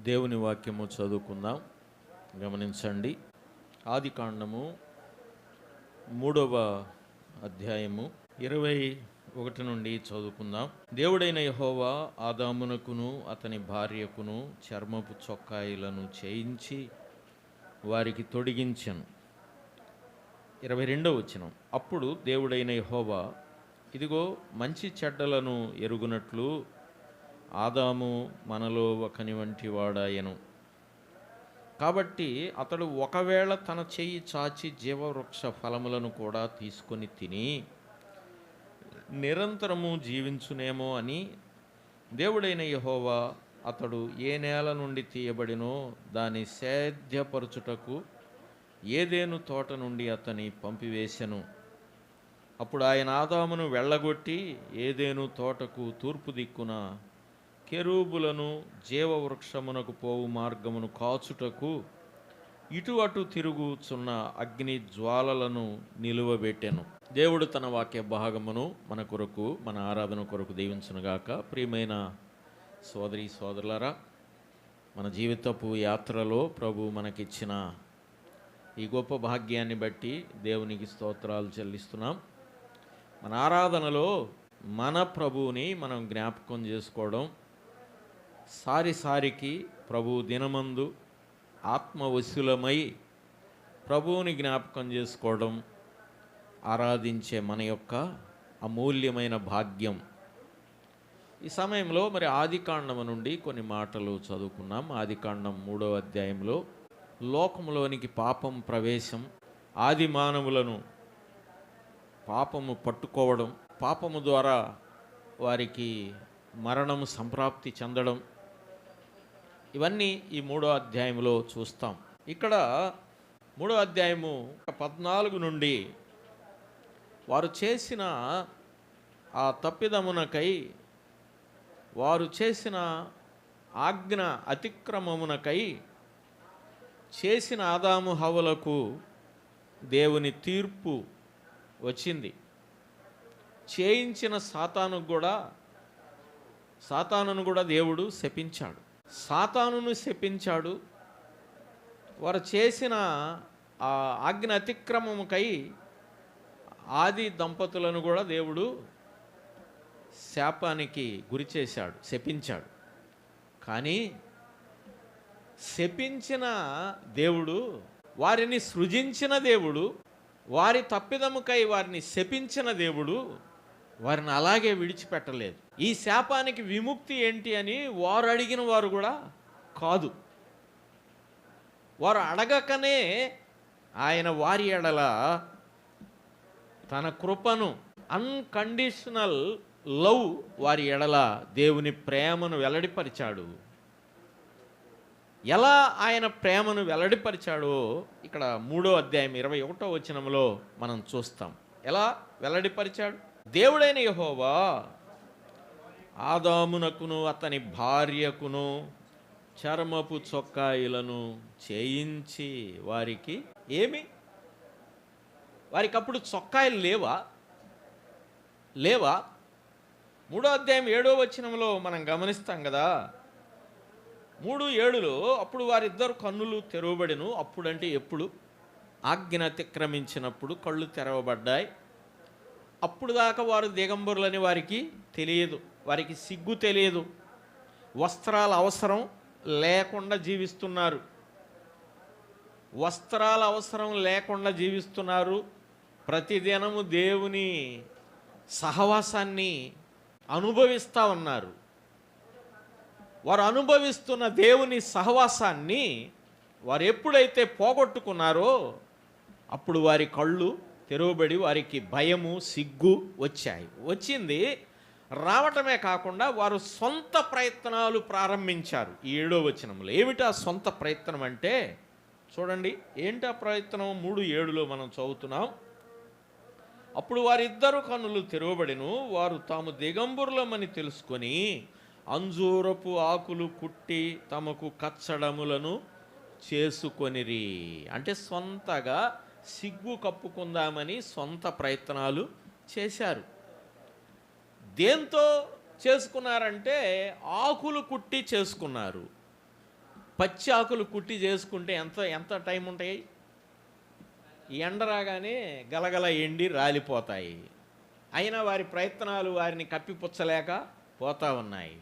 దేవుని వాక్యము చదువుకుందాం. గమనించండి. ఆదికాండము 3వ అధ్యాయము 21 నుండి చదువుకుందాం. దేవుడైన యెహోవా ఆదామునకును అతని భార్యకును చర్మపు చొక్కాయిలను చేయించి వారికి తొడిగించెను. 22వ వచనం. అప్పుడు దేవుడైన యెహోవా, ఇదిగో మంచి చెడ్డలను ఎరుగునట్లు ఆదాము మనలో ఒకని వంటి వాడాయెను. కాబట్టి అతడు ఒకవేళ తన చెయ్యి చాచి జీవవృక్ష ఫలములను కూడా తీసుకొని తిని నిరంతరము జీవించునేమో అని దేవుడైన యెహోవా అతడు ఏ నేల నుండి తీయబడినో దాన్ని సేద్యపరచుటకు ఏదెను తోట నుండి అతని పంపివేశెను. అప్పుడు ఆయన ఆదామును వెళ్ళగొట్టి ఏదెను తోటకు తూర్పు దిక్కున కెరూబులను జీవవృక్షమునకు పోవు మార్గమును కాచుటకు ఇటు అటు తిరుగుచున్న అగ్ని జ్వాలలను నిలువబెట్టెను. దేవుడు తన వాక్య భాగమును మన కొరకు, మన ఆరాధన కొరకు దీవించునుగాక. ప్రియమైన సోదరి సోదరులారా, మన జీవితపు యాత్రలో ప్రభు మనకిచ్చిన ఈ గొప్ప భాగ్యాన్ని బట్టి దేవునికి స్తోత్రాలు చెల్లిస్తున్నాం. మన ఆరాధనలో మన ప్రభువుని మనం జ్ఞాపకం చేసుకోవడం, సారికి ప్రభు దినమందు ఆత్మవశులమై ప్రభువుని జ్ఞాపకం చేసుకోవడం ఆరాధించే మన యొక్క అమూల్యమైన భాగ్యం. ఈ సమయంలో మరి ఆదికాండము నుండి కొన్ని మాటలు చదువుకున్నాం. ఆదికాండం 3వ అధ్యాయంలో లోకములోనికి పాపం ప్రవేశం, ఆది మానవులను పాపము పట్టుకోవడం, పాపము ద్వారా వారికి మరణము సంప్రాప్తి చెందడం, ఇవన్నీ ఈ 3వ అధ్యాయంలో చూస్తాం. ఇక్కడ 3వ అధ్యాయము 14 నుండి వారు చేసిన ఆ తప్పిదమునకై, వారు చేసిన ఆజ్ఞ అతిక్రమమునకై చేసిన ఆదాము హవ్వలకు దేవుని తీర్పు వచ్చింది. చేయించిన సాతానును కూడా దేవుడు శపించాడు. సాతానును శపించాడు. వారు చేసిన ఆ ఆజ్ఞ అతిక్రమముకై ఆది దంపతులను కూడా దేవుడు శాపానికి గురి చేశాడు, శపించాడు. కానీ శపించిన దేవుడు, వారిని సృజించిన దేవుడు, వారి తప్పిదముకై వారిని శపించిన దేవుడు వారిని అలాగే విడిచిపెట్టలేదు. ఈ శాపానికి విముక్తి ఏంటి అని వారు అడిగిన వారు కూడా కాదు. వారు అడగకనే ఆయన వారి ఎడల తన కృపను, అన్కండిషనల్ లవ్, వారి ఎడల దేవుని ప్రేమను వెల్లడిపరిచాడు. ఎలా ఆయన ప్రేమను వెల్లడిపరిచాడో ఇక్కడ 3వ అధ్యాయం 21వ వచనంలో మనం చూస్తాం. ఎలా వెల్లడిపరిచాడు? దేవుడైన యెహోవా ఆదామునకును అతని భార్యకును చర్మపు చొక్కాయిలను చేయించి వారికి వారికి అప్పుడు చొక్కాయిలు లేవా? 3వ అధ్యాయం 7వ వచనంలో మనం గమనిస్తాం కదా. 3:7లో అప్పుడు వారిద్దరు కన్నులు తెరవబడెను. అప్పుడంటే ఎప్పుడు? ఆజ్ఞ అతిక్రమించినప్పుడు కళ్ళు తెరవబడ్డాయి. అప్పుడు దాకా వారు దిగంబరులని వారికి తెలియదు, వారికి సిగ్గు తెలియదు. వస్త్రాల అవసరం లేకుండా జీవిస్తున్నారు. ప్రతిదినము దేవుని సహవాసాన్ని అనుభవిస్తూ ఉన్నారు. వారు అనుభవిస్తున్న దేవుని సహవాసాన్ని వారు ఎప్పుడైతే పోగొట్టుకున్నారో అప్పుడు వారి కళ్ళు తెరవబడి వారికి భయము, సిగ్గు వచ్చింది. రావటమే కాకుండా వారు సొంత ప్రయత్నాలు ప్రారంభించారు. ఈ 7వ వచనంలో ఏమిటా సొంత ప్రయత్నం అంటే చూడండి. ఏంటా ప్రయత్నం? 3:7లో మనం చదువుతున్నాం. అప్పుడు వారిద్దరు కన్నులు తెరవబడెను. వారు తాము దిగంబరులమని తెలుసుకొని అంజూరపు ఆకులు కుట్టి తమకు కచ్చడములను చేసుకొనిరి. అంటే సొంతగా సిగ్గు కప్పుకుందామని సొంత ప్రయత్నాలు చేశారు. దేంతో చేసుకున్నారంటే ఆకులు కుట్టి చేసుకున్నారు. పచ్చి ఆకులు కుట్టి చేసుకుంటే ఎంత ఎంత టైం ఉంటాయి? ఎండ రాగానే గలగల ఎండి రాలిపోతాయి. అయినా వారి ప్రయత్నాలు వారిని కప్పిపుచ్చలేక పోతా ఉన్నాయి.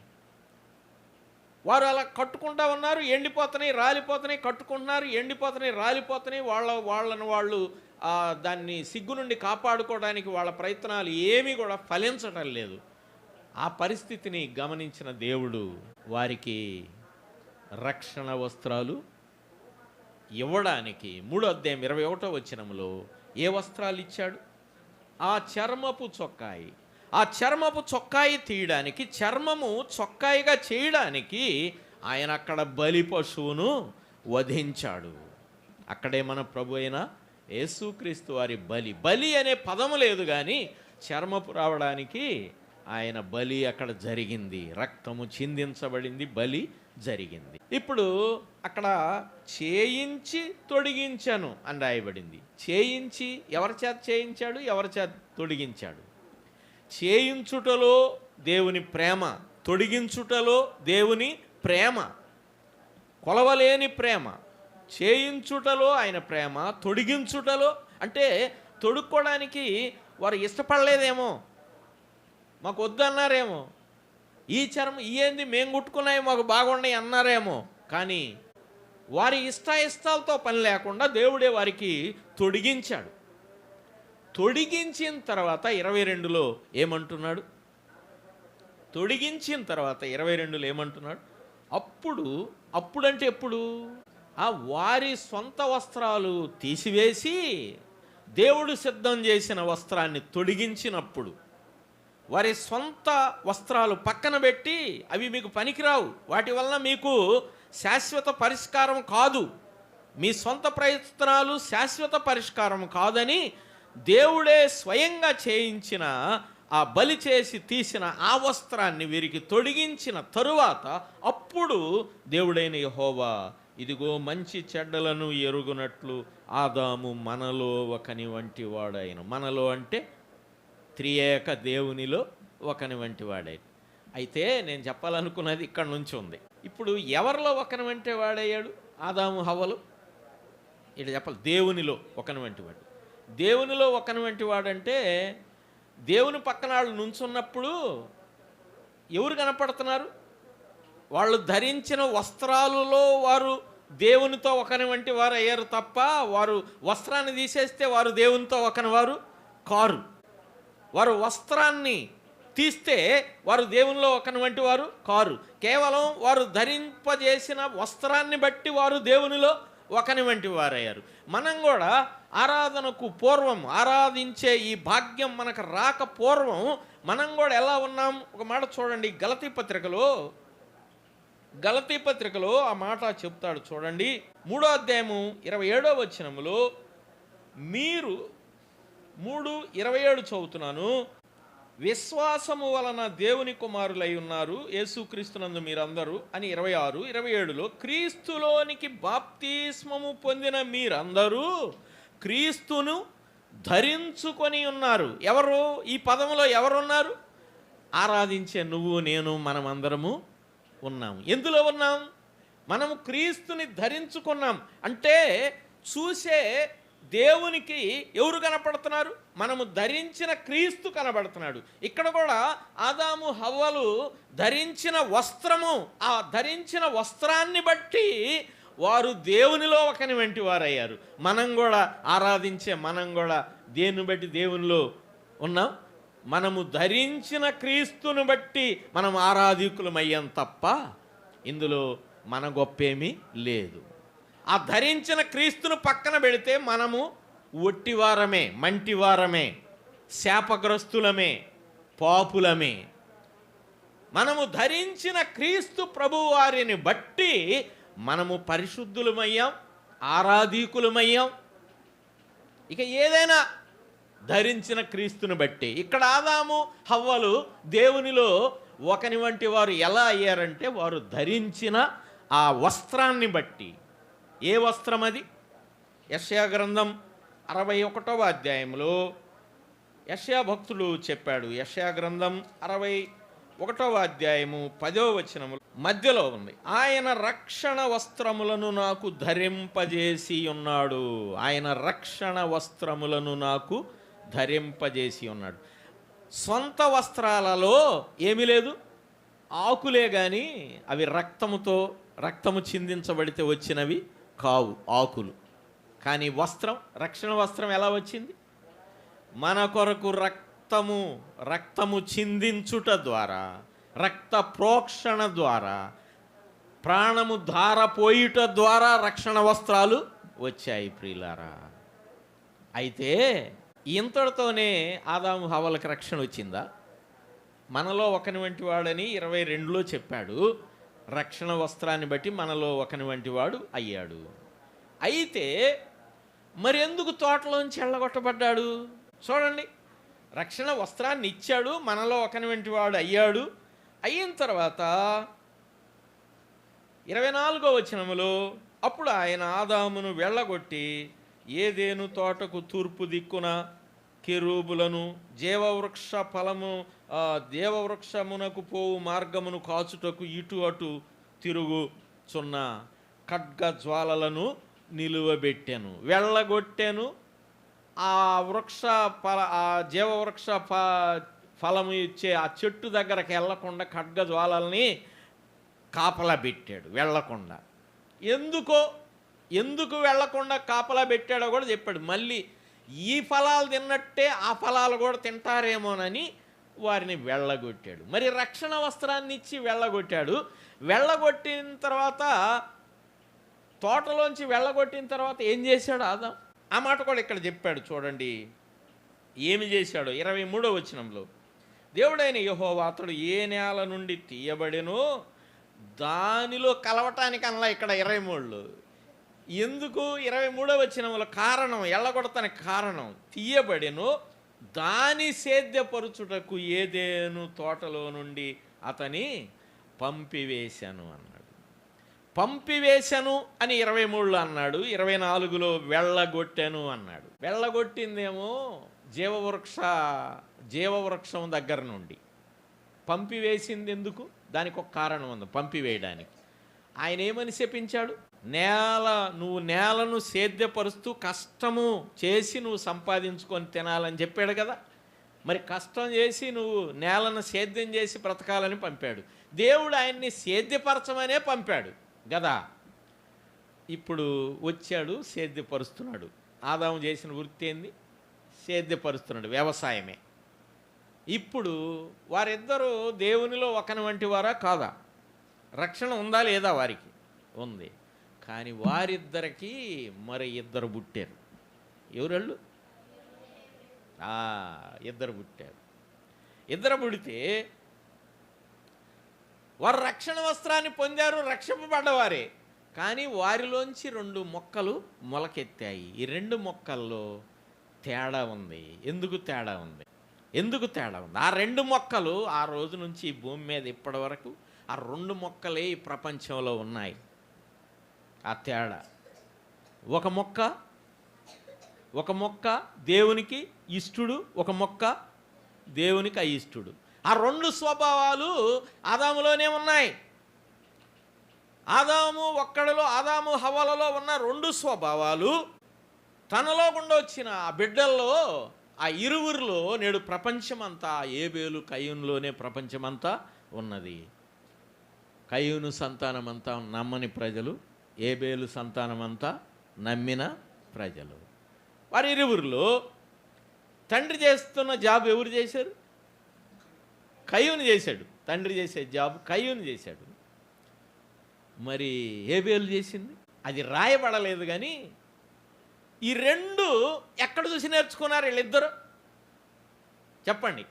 వారు అలా కట్టుకుంటా ఉన్నారు, ఎండిపోతున్నాయి, రాలిపోతున్నాయి, కట్టుకుంటున్నారు, ఎండిపోతున్నాయి, రాలిపోతున్నాయి. వాళ్ళను వాళ్ళు దాన్ని సిగ్గు నుండి కాపాడుకోవడానికి వాళ్ళ ప్రయత్నాలు ఏమీ కూడా ఫలించటం లేదు. ఆ పరిస్థితిని గమనించిన దేవుడు వారికి రక్షణ వస్త్రాలు ఇవ్వడానికి 3:21 ఏ వస్త్రాలు ఇచ్చాడు? ఆ చర్మపు చొక్కాయి. ఆ చర్మపు చొక్కాయి తీయడానికి, చర్మము చొక్కాయిగా చేయడానికి ఆయన అక్కడ బలి పశువును వధించాడు. అక్కడే మన ప్రభు అయిన యేసుక్రీస్తు వారి బలి అనే పదము లేదు, కానీ చర్మపు రావడానికి ఆయన బలి అక్కడ జరిగింది. రక్తము చిందించబడింది, బలి జరిగింది. ఇప్పుడు అక్కడ చేయించి తొడిగించాను అని రాయబడింది. చేయించి ఎవరి చేత చేయించాడు, ఎవరి చేత తొడిగించాడు? చేయించుటలో దేవుని ప్రేమ, తొడిగించుటలో దేవుని ప్రేమ, కొలవలేని ప్రేమ. చేయించుటలో ఆయన ప్రేమ, తొడిగించుటలో అంటే తొడుక్కోవడానికి వారు ఇష్టపడలేదేమో, మాకు వద్దన్నారేమో, ఈ చర్మం ఏంది మేము కుట్టుకున్నాయి మాకు బాగున్నాయి అన్నారేమో. కానీ వారి ఇష్టాయిష్టాలతో పని లేకుండా దేవుడే వారికి తొడిగించాడు. తొడిగించిన తర్వాత 22లో ఏమంటున్నాడు? తొడిగించిన తర్వాత 22లో ఏమంటున్నాడు? అప్పుడంటే ఎప్పుడు? వారి సొంత వస్త్రాలు తీసివేసి దేవుడు సిద్ధం చేసిన వస్త్రాన్ని తొడిగించినప్పుడు, వారి సొంత వస్త్రాలు పక్కన పెట్టి అవి మీకు పనికిరావు, వాటి వలన మీకు శాశ్వత పరిష్కారం కాదు, మీ సొంత ప్రయత్నాలు శాశ్వత పరిష్కారం కాదని దేవుడే స్వయంగా చేయించిన ఆ బలి చేసి తీసిన ఆ వస్త్రాన్ని వీరికి తొడిగించిన తరువాత అప్పుడు దేవుడైన యెహోవా ఇదిగో మంచి చెడ్డలను ఎరుగునట్లు ఆదాము మనలో ఒకని వంటి వాడైన. మనలో అంటే త్రియేక దేవునిలో ఒకని వంటి వాడైన. అయితే నేను చెప్పాలనుకున్నది ఇక్కడ నుంచి ఉంది. ఇప్పుడు ఎవరిలో ఒకని వంటి వాడయ్యాడు? ఆదాము హవ్వలు. ఇట్లా చెప్పాలి, దేవునిలో ఒకని వంటి వాడు. దేవునిలో ఒకని వంటి వాడంటే దేవుని పక్కన వాళ్ళు నుంచున్నప్పుడు ఎవరు కనపడుతున్నారు? వాళ్ళు ధరించిన వస్త్రాలలో వారు దేవునితో ఒకని వంటి వారు అయ్యారు తప్ప, వారు వస్త్రాన్ని తీసేస్తే వారు దేవునితో ఒకని వారు కారు. వారు వస్త్రాన్ని తీస్తే వారు దేవునిలో ఒకని వంటి వారు కారు. కేవలం వారు ధరింపజేసిన వస్త్రాన్ని బట్టి వారు దేవునిలో ఒకని వంటి వారయ్యారు. మనం కూడా ఆరాధనకు పూర్వం, ఆరాధించే ఈ భాగ్యం మనకు రాక పూర్వం మనం కూడా ఎలా ఉన్నాం? ఒక మాట చూడండి, గలతీ పత్రికలో ఆ మాట చెప్తాడు చూడండి. 3:27 మీరు 3:27 చదువుతున్నాను. విశ్వాసము వలన దేవుని కుమారులై ఉన్నారు యేసుక్రీస్తునందు మీరందరూ అని 26, 27లో క్రీస్తులోనికి బాప్తిస్మము పొందిన మీరందరూ క్రీస్తును ధరించుకొని ఉన్నారు. ఎవరు ఈ పదములో ఎవరున్నారు? ఆరాధించే నువ్వు నేను మనమందరము ఉన్నాము. ఎందులో ఉన్నాం? మనము క్రీస్తుని ధరించుకున్నాం. అంటే చూసే దేవునికి ఎవరు కనపడుతున్నారు? మనము ధరించిన క్రీస్తు కనబడుతున్నాడు. ఇక్కడ కూడా ఆదాము హవ్వలు ధరించిన వస్త్రము, ఆ ధరించిన వస్త్రాన్ని బట్టి వారు దేవునిలో ఒకని వంటి వారయ్యారు. మనం కూడా ఆరాధించే మనం కూడా దేన్ని బట్టి దేవునిలో ఉన్నాం? మనము ధరించిన క్రీస్తుని బట్టి మనం ఆరాధికులమయ్యాం తప్ప ఇందులో మన గొప్పేమీ లేదు. ఆ ధరించిన క్రీస్తును పక్కన పెడితే మనము ఒట్టివారమే, మంటివారమే, శాపగ్రస్తులమే, పాపులమే. మనము ధరించిన క్రీస్తు ప్రభువారిని బట్టి మనము పరిశుద్ధులమయ్యాం, ఆరాధీకులమయ్యాం. ఇక ఏదైనా ధరించిన క్రీస్తుని బట్టి. ఇక్కడ ఆదాము హవ్వలు దేవునిలో ఒకని వంటి వారు ఎలా అయ్యారంటే వారు ధరించిన ఆ వస్త్రాన్ని బట్టి. ఏ వస్త్రం అది? యెషయా గ్రంథం 61వ అధ్యాయంలో యెషయా భక్తుడు చెప్పాడు. యెషయా గ్రంథం 61వ అధ్యాయము 10వ వచనము, మధ్యలో ఉంది. ఆయన రక్షణ వస్త్రములను నాకు ధరింపజేసి ఉన్నాడు. ఆయన రక్షణ వస్త్రములను నాకు ధరింపజేసి ఉన్నాడు. సొంత వస్త్రాలలో ఏమీ లేదు, ఆకులే కానీ అవి రక్తము చిందించబడితే వచ్చినవి కావు ఆకులు. కానీ వస్త్రం, రక్షణ వస్త్రం ఎలా వచ్చింది? మన కొరకు రక్తము చిందించుట ద్వారా, రక్త ప్రోక్షణ ద్వారా, ప్రాణము ధారపోయుట ద్వారా రక్షణ వస్త్రాలు వచ్చాయి ప్రియులారా. అయితే ఇంతటితోనే ఆదాము హవ్వలకు రక్షణ వచ్చిందా? మనలో ఒకని వంటి వాడని 22లో చెప్పాడు. రక్షణ వస్త్రాన్ని బట్టి మనలో ఒకని వంటి వాడు అయ్యాడు. అయితే మరి ఎందుకు తోటలోంచి వెళ్ళగొట్టబడ్డాడు? చూడండి, రక్షణ వస్త్రాన్ని ఇచ్చాడు, మనలో ఒకని వంటి వాడు అయ్యాడు. అయిన తర్వాత 24వ వచనములో అప్పుడు ఆయన ఆదామును వెళ్ళగొట్టి ఏదేను తోటకు తూర్పు దిక్కున కెరూబులను దేవవృక్షమునకు పోవు మార్గమును కాచుటకు ఇటు అటు తిరుగుచున్న ఖడ్గ జ్వాలలను నిలువబెట్టాను, వెళ్ళగొట్టాను. ఆ జీవవృక్ష ఫలము ఇచ్చే ఆ చెట్టు దగ్గరకు వెళ్ళకుండా ఖడ్గ జ్వాలల్ని కాపలా పెట్టాడు, వెళ్ళకుండా. ఎందుకు వెళ్ళకుండా కాపలా పెట్టాడో కూడా చెప్పాడు. మళ్ళీ ఈ ఫలాలు తిన్నట్టే ఆ ఫలాలు కూడా తింటారేమోనని వారిని వెళ్ళగొట్టాడు. మరి రక్షణ వస్త్రాన్ని ఇచ్చి వెళ్ళగొట్టాడు. వెళ్ళగొట్టిన తర్వాత, తోటలోంచి వెళ్ళగొట్టిన తర్వాత ఏం చేశాడు ఆదాం? ఆ మాట కూడా ఇక్కడ చెప్పాడు. చూడండి ఏమి చేశాడో 23వ వచనంలో. దేవుడైన యెహోవా అతడు ఏ నేల నుండి తీయబడెనో దానిలో కలవటానికల్లా ఇక్కడ 23లో. ఎందుకు 23వ వచనంలో కారణం, ఎల్లగొడతానికి కారణం, తీయబడెను దాని సేద్యపరుచుటకు ఏదేను తోటలో నుండి అతని పంపివేశాను అన్నాడు. పంపివేశాను అని 23లో అన్నాడు, 24లో వెళ్ళగొట్టాను అన్నాడు. వెళ్ళగొట్టిందేమో జీవవృక్షం దగ్గర నుండి. పంపివేసింది ఎందుకు? దానికి ఒక కారణం ఉంది పంపివేయడానికి. ఆయన ఏమని శపించాడు? నువ్వు నేలను సేద్యపరుస్తూ కష్టము చేసి నువ్వు సంపాదించుకొని తినాలని చెప్పాడు కదా. మరి కష్టం చేసి నువ్వు నేలను సేద్యం చేసి బ్రతకాలని పంపాడు. దేవుడు ఆయన్ని సేద్యపరచమనే పంపాడు కదా. ఇప్పుడు వచ్చాడు, సేద్యపరుస్తున్నాడు. ఆదాము చేసిన వృత్తి ఏంది? సేద్యపరుస్తున్నాడు, వ్యవసాయమే. ఇప్పుడు వారిద్దరూ దేవునిలో ఒకని వంటి వారా కాదా? రక్షణ ఉందా లేదా? వారికి ఉంది. కానీ వారిద్దరికి మరి ఇద్దరు పుట్టారు. ఎవరు? ఇద్దరు పుట్టారు. ఇద్దరు పుడితే వారు రక్షణ వస్త్రాన్ని పొందారు, రక్షింపబడ్డవారే. కానీ వారిలోంచి 2 మొక్కలు మొలకెత్తాయి. ఈ 2 మొక్కల్లో తేడా ఉంది. ఎందుకు తేడా ఉంది? ఆ 2 మొక్కలు ఆ రోజు నుంచి ఈ భూమి మీద ఇప్పటి వరకు ఆ 2 మొక్కలే ఈ ప్రపంచంలో ఉన్నాయి. ఆ తేడా, ఒక మొక్క దేవునికి ఇష్టుడు, ఒక మొక్క దేవునికి అయిష్టుడు. ఆ 2 స్వభావాలు ఆదాములోనే ఉన్నాయి. ఆదాము హవ్వలలో ఉన్న 2 స్వభావాలు తనలో గుండా వచ్చిన ఆ బిడ్డల్లో, ఆ ఇరువురిలో నేడు ప్రపంచమంతా, ఏబేలు కయ్యూనులోనే ప్రపంచమంతా ఉన్నది. కయ్యూను సంతానమంతా నమ్మని ప్రజలు, ఏబేలు సంతానమంతా నమ్మిన ప్రజలు. వారి ఇరువురిలో తండ్రి చేస్తున్న జాబ్ ఎవరు చేశారు? కయ్యూను చేశాడు. తండ్రి చేసే జాబ్ కయ్యూను చేశాడు. మరి ఏబేలు చేసింది అది రాయబడలేదు. కానీ ఈ 2 ఎక్కడ చూసి నేర్చుకున్నారు వీళ్ళిద్దరు? చెప్పండి.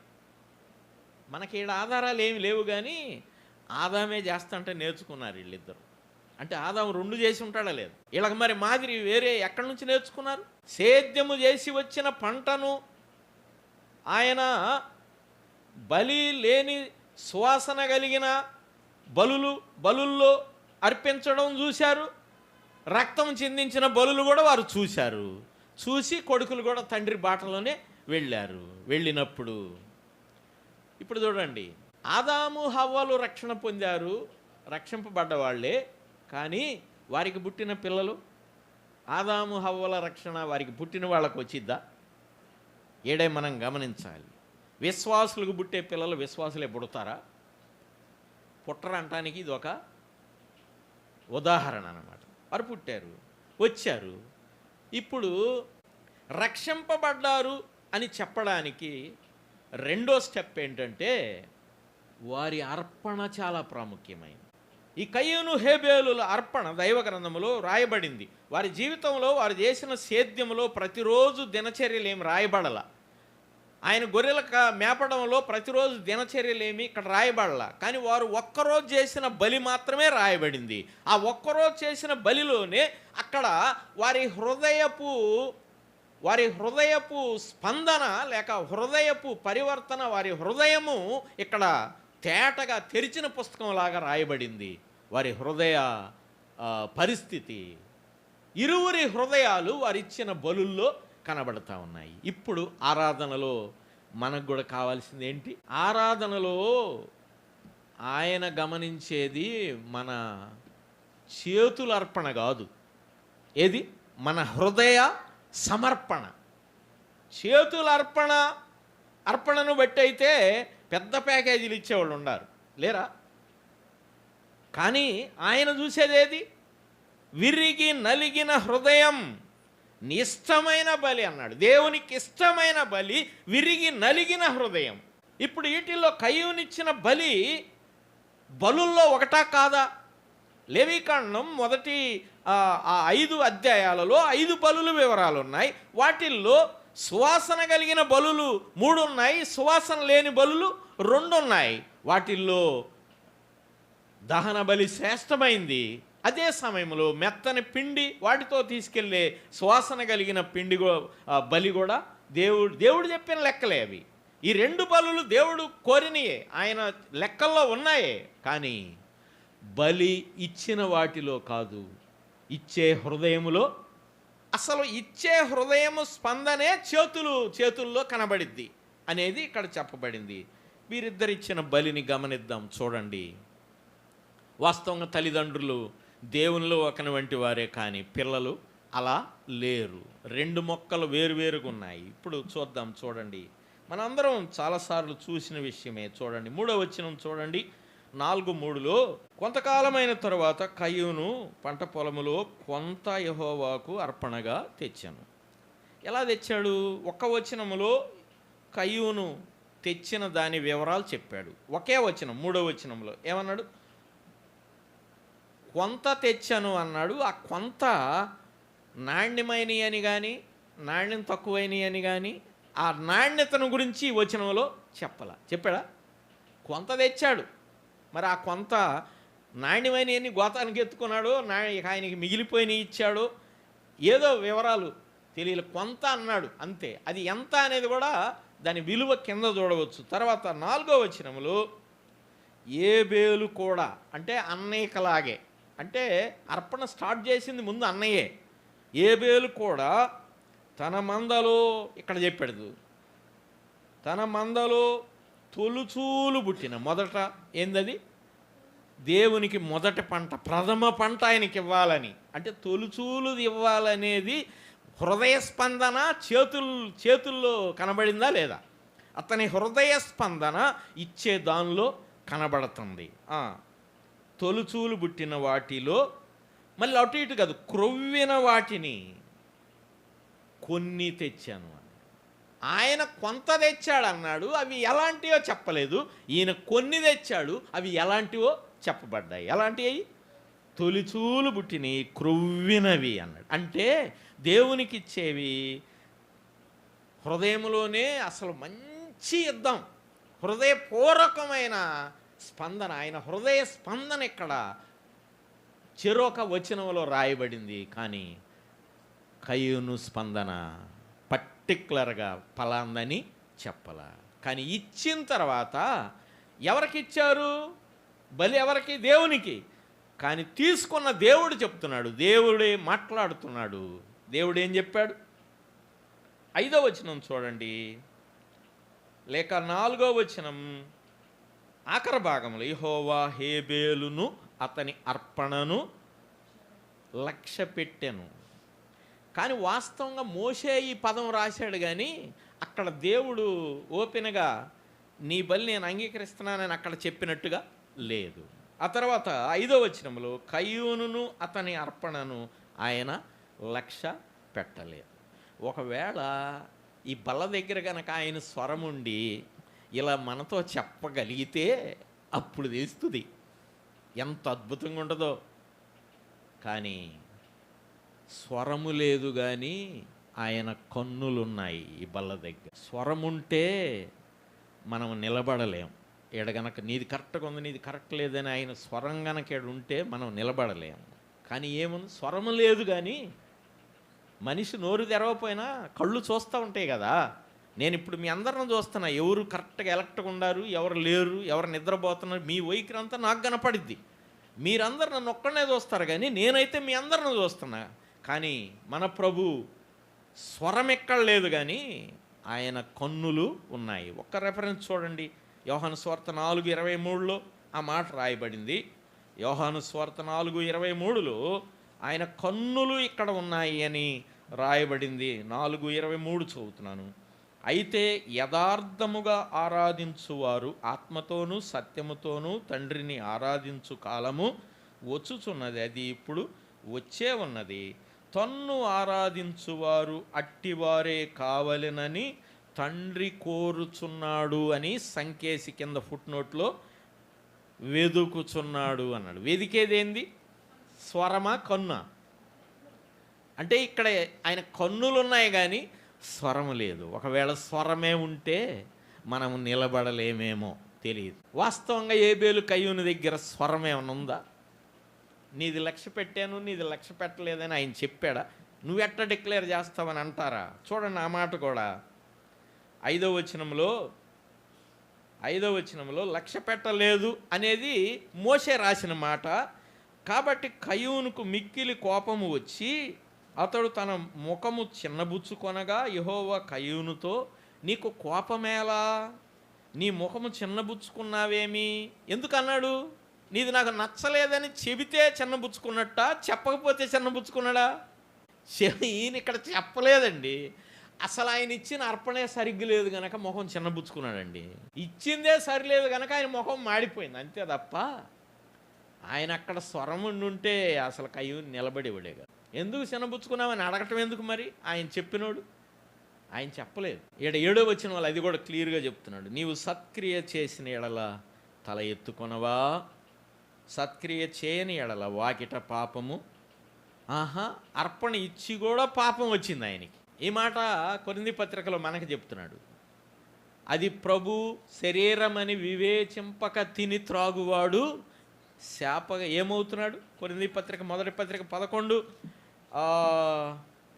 మనకి ఈడ ఆధారాలు ఏమి లేవు, కానీ ఆదామే చేస్తంటే నేర్చుకున్నారు వీళ్ళిద్దరు. అంటే ఆదాము 2 చేసి ఉంటాడా లేదు? వీళ్ళకి మరి మాదిరి వేరే ఎక్కడి నుంచి నేర్చుకున్నారు? సేద్యము చేసి వచ్చిన పంటను ఆయన బలి లేని సువాసన కలిగిన బలుల్లో అర్పించడం చూశారు. రక్తం చిందించిన బలులు కూడా వారు చూసి కొడుకులు కూడా తండ్రి బాటలోనే వెళ్ళారు. వెళ్ళినప్పుడు ఇప్పుడు చూడండి, ఆదాము హవ్వలు రక్షణ పొందారు, రక్షింపబడ్డ వాళ్ళే, కానీ వారికి పుట్టిన పిల్లలు, ఆదాము హవ్వల రక్షణ వారికి పుట్టిన వాళ్ళకు వచ్చిద్దా? ఏడే మనం గమనించాలి. విశ్వాసులకు పుట్టే పిల్లలు విశ్వాసులే పుడతారా? పుట్టరంటానికి ఇది ఒక ఉదాహరణ అన్నమాట. వారు పుట్టారు, వచ్చారు. ఇప్పుడు రక్షింపబడ్డారు అని చెప్పడానికి రెండో స్టెప్ ఏంటంటే వారి అర్పణ చాలా ప్రాముఖ్యమైనది. ఈ కయ్యూను హేబేలుల అర్పణ దైవ గ్రంథములో రాయబడింది. వారి జీవితంలో వారు చేసిన సేద్యంలో ప్రతిరోజు దినచర్యలు ఏమి రాయబడల. ఆయన గొర్రెల మేపడంలో ప్రతిరోజు దినచర్యలేమి ఇక్కడ రాయబడాల. కానీ వారు ఒక్కరోజు చేసిన బలి మాత్రమే రాయబడింది. ఆ ఒక్కరోజు చేసిన బలిలోనే అక్కడ వారి హృదయపు స్పందన లేక హృదయపు పరివర్తన, వారి హృదయము ఇక్కడ తేటగా తెరిచిన పుస్తకంలాగా రాయబడింది. వారి హృదయ పరిస్థితి, ఇరువురి హృదయాలు వారిచ్చిన బలుల్లో కనబడతా ఉన్నాయి. ఇప్పుడు ఆరాధనలో మనకు కూడా కావాల్సింది ఏంటి? ఆరాధనలో ఆయన గమనించేది మన చేతుల అర్పణ కాదు. ఏది? మన హృదయ సమర్పణ. చేతుల అర్పణను బట్టి అయితే పెద్ద ప్యాకేజీలు ఇచ్చేవాళ్ళు ఉన్నారు, లేరా? కానీ ఆయన చూసేదేది? విరిగి నలిగిన హృదయం, ఇష్టమైన బలి అన్నాడు. దేవునికి ఇష్టమైన బలి విరిగి నలిగిన హృదయం. ఇప్పుడు వీటిల్లో కయ్యూనిచ్చిన బలుల్లో ఒకటా కాదా? లేవీకాండం మొదటి 5 అధ్యాయాలలో 5 బలుల వివరాలు ఉన్నాయి. వాటిల్లో సువాసన కలిగిన బలులు 3 ఉన్నాయి, సువాసన లేని బలులు 2 ఉన్నాయి. వాటిల్లో దహన బలి శ్రేష్టమైంది. అదే సమయంలో మెత్తని పిండి వాటితో తీసుకెళ్లే సువాసన కలిగిన బలి కూడా దేవుడు చెప్పిన లెక్కలే అవి. ఈ 2 బలులు దేవుడు కోరినయే, ఆయన లెక్కల్లో ఉన్నాయే. కానీ బలి ఇచ్చిన వాటిలో కాదు, ఇచ్చే హృదయములో. అసలు ఇచ్చే హృదయము స్పందనే చేతుల్లో కనబడిద్ది అనేది ఇక్కడ చెప్పబడింది. వీరిద్దరిచ్చిన బలిని గమనిద్దాం, చూడండి. వాస్తవంగా తల్లిదండ్రులు దేవునిలో ఒకని వంటి వారే, కానీ పిల్లలు అలా లేరు. 2 మొక్కలు వేరువేరుగా ఉన్నాయి. ఇప్పుడు చూద్దాం, చూడండి. మనందరం చాలాసార్లు చూసిన విషయమే. చూడండి 3వ వచనం చూడండి. 4:3లో కొంతకాలమైన తరువాత కయ్యూను పంట పొలములో కొంత యెహోవాకు అర్పణగా తెచ్చాను. ఎలా తెచ్చాడు? 1వ వచనములో కయ్యూను తెచ్చిన దాని వివరాలు చెప్పాడు. ఒకే వచనం 3వ వచనంలో ఏమన్నాడు? కొంత తెచ్చాను అన్నాడు. ఆ కొంత నాణ్యమైనవి అని కానీ నాణ్యం తక్కువైనవి అని కానీ ఆ నాణ్యతను గురించి ఈ వచనంలో చెప్పాడా? కొంత తెచ్చాడు. మరి ఆ కొంత నాణ్యమైనవన్నీ గోతానికి ఎత్తుకున్నాడు, ఆయనకి మిగిలిపోయినవి ఇచ్చాడు, ఏదో వివరాలు తెలియదు. కొంత అన్నాడు అంతే. అది ఎంత అనేది కూడా దాని విలువ కింద చూడవచ్చు. తర్వాత 4వ వచనంలో ఏబేలు కూడా, అంటే అన్నయ్యకలాగే, అంటే అర్పణ స్టార్ట్ చేసింది ముందు అన్నయ్యే. ఏబేలు కూడా తన మందలో, ఇక్కడ చెప్పాడు, తన మందలో తొలుచూలు పుట్టిన మొదట ఏందది? దేవునికి మొదటి పంట, ప్రథమ పంట ఆయనకి ఇవ్వాలని, అంటే తొలుచూలు ఇవ్వాలనేది హృదయ స్పందన చేతుల్లో కనబడిందా లేదా? అతని హృదయ స్పందన ఇచ్చే దానిలో కనబడుతుంది. తొలుచూలు పుట్టిన వాటిలో మళ్ళీ అటు ఇటు కాదు, క్రొవ్విన వాటిని కొన్ని తెచ్చాను అని. ఆయన కొంత తెచ్చాడు అన్నాడు, అవి ఎలాంటివో చెప్పలేదు. ఈయన కొన్ని తెచ్చాడు, అవి ఎలాంటివో చెప్పబడ్డాయి. ఎలాంటివి? తొలిచూలు పుట్టినవి, క్రొవ్వినవి అన్నాడు. అంటే దేవునికి ఇచ్చేవి హృదయంలోనే అసలు మంచి యుద్ధం, హృదయపూర్వకమైన స్పందన. ఆయన హృదయ స్పందన ఇక్కడ చెరొక వచనంలో రాయబడింది. కానీ కయ్యూను స్పందన పర్టిక్యులర్గా ఫలాందని చెప్పాల. కానీ ఇచ్చిన తర్వాత ఎవరికి ఇచ్చారు? బలి ఎవరికి? దేవునికి. కానీ తీసుకున్న దేవుడు చెప్తున్నాడు, దేవుడే మాట్లాడుతున్నాడు. దేవుడు ఏం చెప్పాడు? 5వ వచనం చూడండి, లేక 4వ వచనం ఆఖరి భాగంలో, యెహోవా హేబేలును అతని అర్పణను లక్ష్య పెట్టెను. కానీ వాస్తవంగా మోషే ఈ పదం రాశాడు, కానీ అక్కడ దేవుడు ఓపెన్గా నీ బలి నేను అంగీకరిస్తున్నానని అక్కడ చెప్పినట్టుగా లేదు. ఆ తర్వాత 5వ వచనంలో కయ్యూనును అతని అర్పణను ఆయన లక్ష్య పెట్టలేదు. ఒకవేళ ఈ బల్ల దగ్గర కనుక ఆయన స్వరం ఉండి ఇలా మనతో చెప్పగలిగితే అప్పుడు తెలుస్తుంది ఎంత అద్భుతంగా ఉంటుందో. కానీ స్వరము లేదు, కానీ ఆయన కన్నులున్నాయి ఈ బల్ల దగ్గర. స్వరం ఉంటే మనం నిలబడలేం. ఈడ గనక నీది కరెక్ట్గా ఉంది, నీది కరెక్ట్ లేదని ఆయన స్వరం గనక ఈడ ఉంటే మనం నిలబడలేము. కానీ ఏముంది, స్వరము లేదు, కానీ మనిషి నోరు తెరవపోయినా కళ్ళు చూస్తూ ఉంటాయి కదా. నేను ఇప్పుడు మీ అందరిని చూస్తున్నా, ఎవరు కరెక్ట్గా ఎలక్ట్గా ఉన్నారు, ఎవరు లేరు, ఎవరు నిద్రపోతున్నారు, మీ వైఖరి అంతా నాకు కనపడిద్ది. మీరందరు నన్ను ఒక్కడనే చూస్తారు, కానీ నేనైతే మీ అందరిని చూస్తున్నా. కానీ మన ప్రభు స్వరం ఎక్కడ లేదు, కానీ ఆయన కన్నులు ఉన్నాయి. ఒక్క రెఫరెన్స్ చూడండి, యోహాను సువార్త 4:23లో ఆ మాట రాయబడింది. యోహాను సువార్త 4:23లో ఆయన కన్నులు ఇక్కడ ఉన్నాయి అని రాయబడింది. 4:23 చదువుతున్నాను. అయితే యథార్థముగా ఆరాధించువారు ఆత్మతోనూ సత్యముతోనూ తండ్రిని ఆరాధించు కాలము వచ్చుచున్నది, అది ఇప్పుడు వచ్చే ఉన్నది. తన్ను ఆరాధించువారు అట్టివారే కావలెనని తండ్రి కోరుచున్నాడు అని సంకేసి కింద ఫుట్నోట్లో వెదుకుచున్నాడు అన్నాడు. వెదికేదేంది? స్వరమా కన్నా? అంటే ఇక్కడ ఆయన కన్నులు ఉన్నాయి, కానీ స్వరము లేదు. ఒకవేళ స్వరమే ఉంటే మనం నిలబడలేమేమో తెలియదు. వాస్తవంగా ఏబేలు కయ్యూని దగ్గర స్వరం ఏమైనా ఉందా? నీది లక్ష్య పెట్టాను, నీది లక్ష్య పెట్టలేదని ఆయన చెప్పాడా? నువ్వెట్లా డిక్లేర్ చేస్తావని అంటారా? చూడండి ఆ మాట కూడా 5వ వచనంలో లక్ష్య పెట్టలేదు అనేది మోషే రాసిన మాట. కాబట్టి కయ్యూనుకు మిక్కిలి కోపము వచ్చి అతడు తన ముఖము చిన్నబుచ్చుకొనగా యెహోవా కయ్యూనుతో, నీకు కోపమేలా? నీ ముఖము చిన్నబుచ్చుకున్నావేమి? ఎందుకన్నాడు? నీది నాకు నచ్చలేదని చెబితే చిన్నబుచ్చుకున్నట్ట, చెప్పకపోతే చిన్నబుచ్చుకున్నాడా? ఈయన ఇక్కడ చెప్పలేదండి. అసలు ఆయన ఇచ్చిన అర్పణే సరిగ్గా లేదు కనుక ముఖం చిన్నబుచ్చుకున్నాడండి. ఇచ్చిందే సరిలేదు కనుక ఆయన ముఖం మాడిపోయింది, అంతే తప్ప ఆయన అక్కడ స్వరం ఉండుంటే అసలు కయ్యూని నిలబడేవాడే కాదు. ఎందుకు చిన్నబుచ్చుకున్నామని అడగటం ఎందుకు మరి? ఆయన చెప్పినోడు ఆయన చెప్పలేదు. 7వ వచనం వాళ్ళు అది కూడా క్లియర్గా చెప్తున్నాడు. నీవు సత్క్రియ చేసిన ఎడల తల ఎత్తుకొనవా, సత్క్రియ చేయని ఎడల వాకిట పాపము. అర్పణ ఇచ్చి కూడా పాపం వచ్చింది ఆయనకి. ఈ మాట కొరింథీ పత్రికలో మనకు చెప్తున్నాడు. అది ప్రభు శరీరం అని వివేచింపక తిని త్రాగువాడు శాపగా ఏమవుతున్నాడు? కొరింథీ పత్రిక మొదటి పత్రిక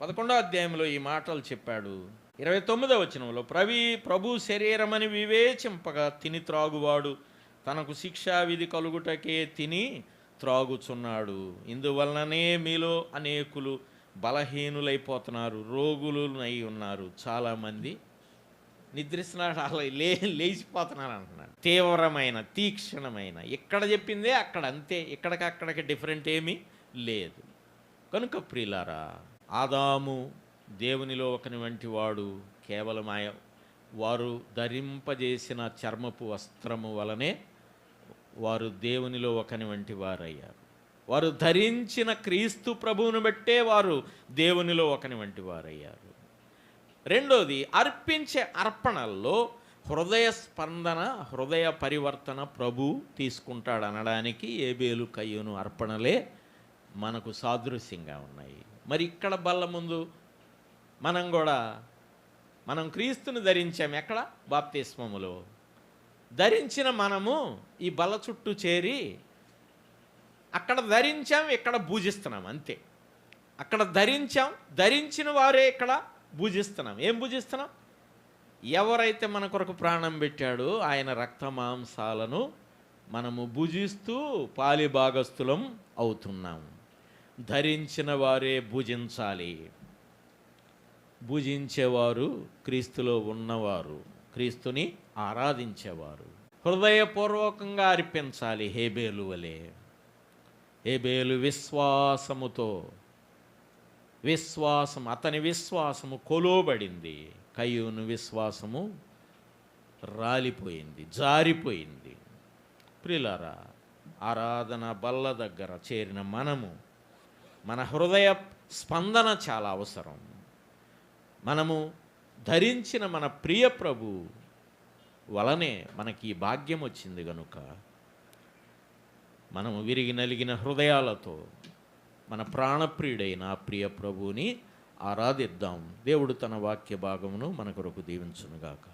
11వ అధ్యాయంలో ఈ మాటలు చెప్పాడు. 29వ వచనంలో ప్రభు శరీరం అని వివేచింపగా తిని త్రాగువాడు తనకు శిక్షా విధి కలుగుటకే తిని త్రాగుచున్నాడు. ఇందువలననే మీలో అనేకులు బలహీనులైపోతున్నారు, రోగులై ఉన్నారు, చాలామంది నిద్రిస్తున్నారు, అలా లేచిపోతున్నారు అంటున్నాడు. తీవ్రమైన తీక్షణమైన, ఇక్కడ చెప్పిందే అక్కడ అంతే, ఇక్కడికక్కడికి డిఫరెంట్ ఏమీ లేదు. కనుక ప్రియులారా, ఆదాము దేవునిలో ఒకని వంటి వాడు కేవలం వారు ధరింపజేసిన చర్మపు వస్త్రము వలనే వారు దేవునిలో ఒకని వంటి వారయ్యారు. వారు ధరించిన క్రీస్తు ప్రభువును బట్టే వారు దేవునిలో ఒకని వంటి వారయ్యారు. రెండోది, అర్పించే అర్పణల్లో హృదయ స్పందన, హృదయ పరివర్తన ప్రభు తీసుకుంటాడు అనడానికి ఏబేలు కయ్యూను అర్పణలే మనకు సాదృశ్యంగా ఉన్నాయి. మరి ఇక్కడ బల్ల ముందు మనం క్రీస్తుని ధరించాం. ఎక్కడ? బాప్తిస్మములో ధరించిన మనము ఈ బల్ల చుట్టూ చేరి అక్కడ ధరించాం, ఇక్కడ పూజిస్తున్నాం, అంతే. అక్కడ ధరించిన వారే ఇక్కడ పూజిస్తున్నాం. ఏం పూజిస్తున్నాం? ఎవరైతే మన కొరకు ప్రాణం పెట్టాడో ఆయన రక్త మాంసాలను మనము భుజిస్తూ పాలి భాగస్థులం అవుతున్నాం. ధరించిన వారే భుజించాలి. భుజించేవారు క్రీస్తులో ఉన్నవారు, క్రీస్తుని ఆరాధించేవారు. హృదయపూర్వకంగా అర్పించాలి హేబేలు వలె. హేబేలు అతని విశ్వాసము కొలోబడింది, కయ్యూను విశ్వాసము రాలిపోయింది, జారిపోయింది. ప్రియులారా, ఆరాధన బల్ల దగ్గర చేరిన మనము, మన హృదయ స్పందన చాలా అవసరం. మనము ధరించిన మన ప్రియ ప్రభు వలనే మనకి ఈ భాగ్యం వచ్చింది గనుక మనము విరిగి నలిగిన హృదయాలతో మన ప్రాణప్రియుడైన ఆ ప్రియ ప్రభువుని ఆరాధిద్దాం. దేవుడు తన వాక్య భాగమును మన కొరకు దీవించునుగాక.